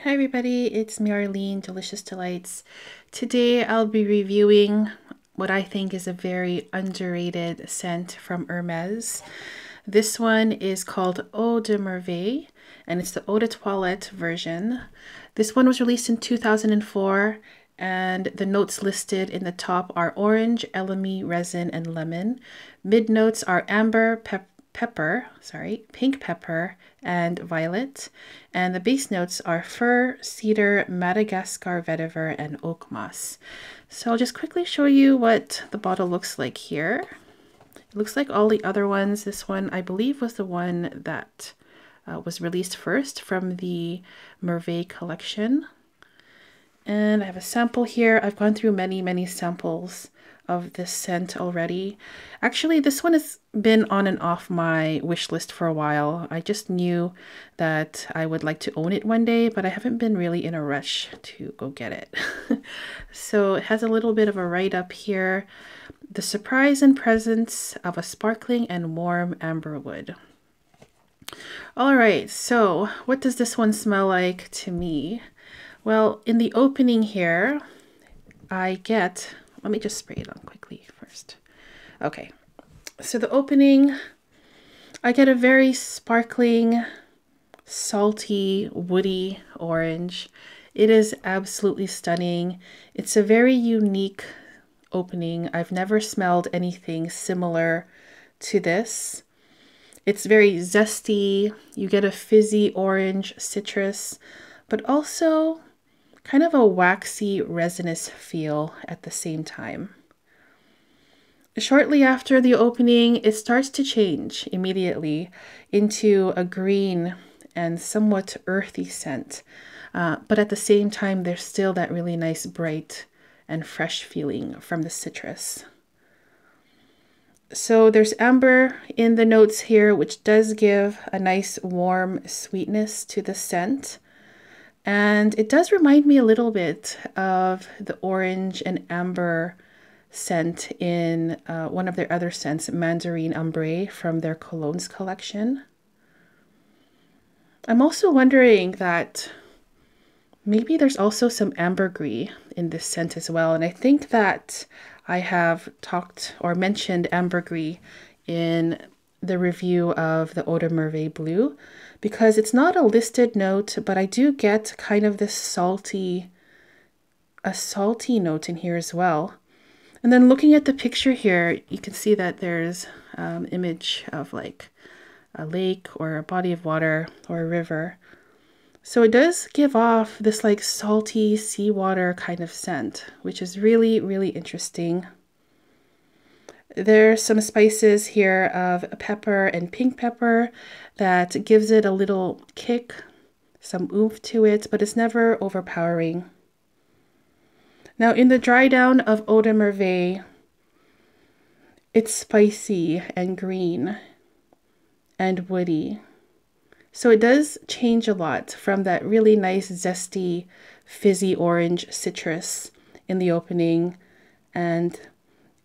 Hi everybody, it's me Arlene, Delicious Delights. Today I'll be reviewing what I think is a very underrated scent from Hermes. This one is called Eau de Merveille and it's the Eau de Toilette version. This one was released in 2004 and the notes listed in the top are orange, elemi, resin, and lemon. Mid notes are amber, pink pepper, and violet. And the base notes are fir, cedar, Madagascar vetiver, and oak moss. So I'll just quickly show you what the bottle looks like here. It looks like all the other ones. This one, I believe, was the one that was released first from the Merveille collection. And I have a sample here. I've gone through many samples of this scent already. Actually, this one has been on and off my wish list for a while. I just knew that I would like to own it one day, but I haven't been really in a rush to go get it. So it has a little bit of a write-up here. The surprise and presence of a sparkling and warm amber wood. All right, so what does this one smell like to me? Well, in the opening here, I get, let me just spray it on quickly first. Okay, so the opening, I get a very sparkling, salty, woody orange. It is absolutely stunning. It's a very unique opening. I've never smelled anything similar to this. It's very zesty. You get a fizzy orange citrus, but also kind of a waxy resinous feel at the same time. Shortly after the opening, it starts to change immediately into a green and somewhat earthy scent. But at the same time, there's still that really nice bright and fresh feeling from the citrus. So there's amber in the notes here, which does give a nice warm sweetness to the scent. And it does remind me a little bit of the orange and amber scent in one of their other scents, Mandarin Ambre, from their colognes collection. I'm also wondering that maybe there's also some ambergris in this scent as well. And I think that I have talked or mentioned ambergris in the review of the Eau de Merveille Blue, because it's not a listed note, but I do get kind of this salty note in here as well. And then looking at the picture here, you can see that there's an image of like a lake or a body of water or a river. So it does give off this like salty seawater kind of scent, which is really interesting. There's some spices here of pepper and pink pepper that gives it a little kick, some oomph to it, but it's never overpowering. Now in the dry down of Eau de Merveille, it's spicy and green and woody. So it does change a lot from that really nice zesty, fizzy orange citrus in the opening, and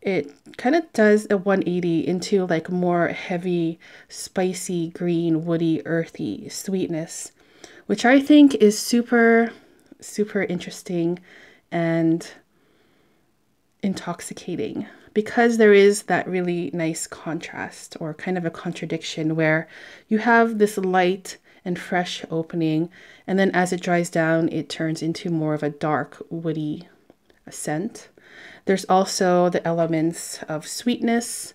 it kind of does a 180 into like more heavy, spicy, green, woody, earthy sweetness, which I think is super interesting and intoxicating, because there is that really nice contrast or kind of a contradiction where you have this light and fresh opening, and then as it dries down, it turns into more of a dark, woody scent. There's also the elements of sweetness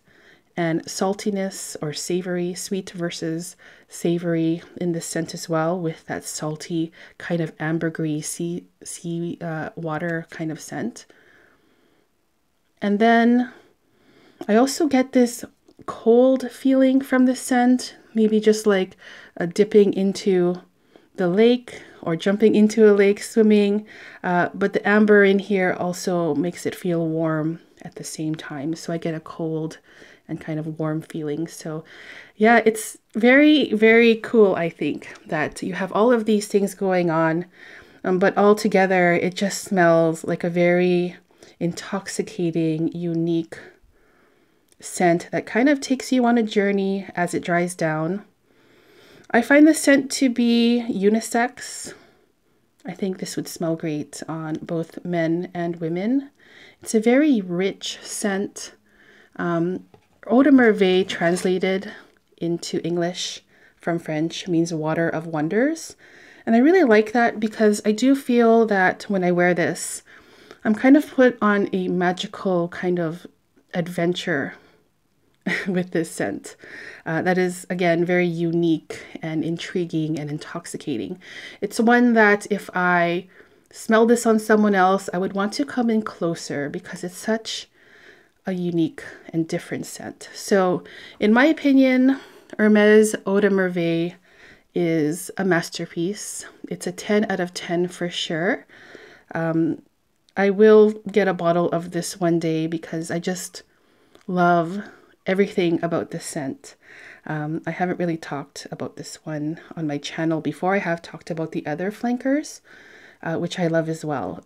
and saltiness, or savory, sweet versus savory in this scent as well, with that salty kind of ambergris sea water kind of scent. And then I also get this cold feeling from the scent, maybe just like dipping into the lake or jumping into a lake swimming, but the amber in here also makes it feel warm at the same time. So I get a cold and kind of warm feeling. So yeah, it's very cool, I think, that you have all of these things going on, but all together it just smells like a very intoxicating, unique scent that kind of takes you on a journey as it dries down. I find the scent to be unisex. I think this would smell great on both men and women. It's a very rich scent. Eau de Merveille translated into English from French means water of wonders. And I really like that because I do feel that when I wear this, I'm kind of put on a magical kind of adventure with this scent. That is, again, very unique and intriguing and intoxicating. It's one that if I smell this on someone else, I would want to come in closer because it's such a unique and different scent. So in my opinion, Hermes Eau de Merveille is a masterpiece. It's a 10 out of 10 for sure. I will get a bottle of this one day because I just love everything about this scent. I haven't really talked about this one on my channel before. I have talked about the other flankers, which I love as well.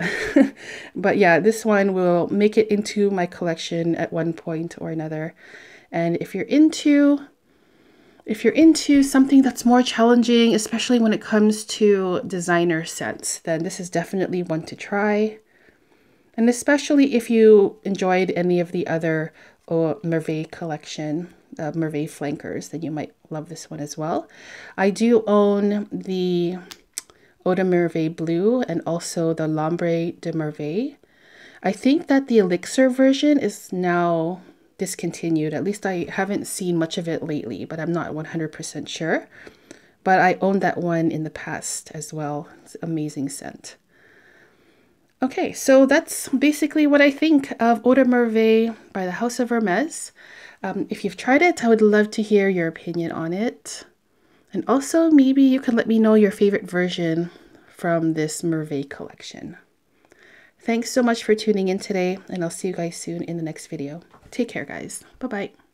But yeah, this one will make it into my collection at one point or another. And if you're into something that's more challenging, especially when it comes to designer scents, then this is definitely one to try. And especially if you enjoyed any of the other Eau Merveille collection, Merveille flankers, then you might love this one as well. I do own the Eau de Merveille Blue and also the L'Ombre de Merveille. I think that the Elixir version is now discontinued. At least I haven't seen much of it lately, but I'm not 100% sure. But I owned that one in the past as well. It's an amazing scent. Okay, so that's basically what I think of Eau de Merveille by the House of Hermes. If you've tried it, I would love to hear your opinion on it. And also, maybe you could let me know your favorite version from this Merveille collection. Thanks so much for tuning in today, and I'll see you guys soon in the next video. Take care, guys. Bye-bye.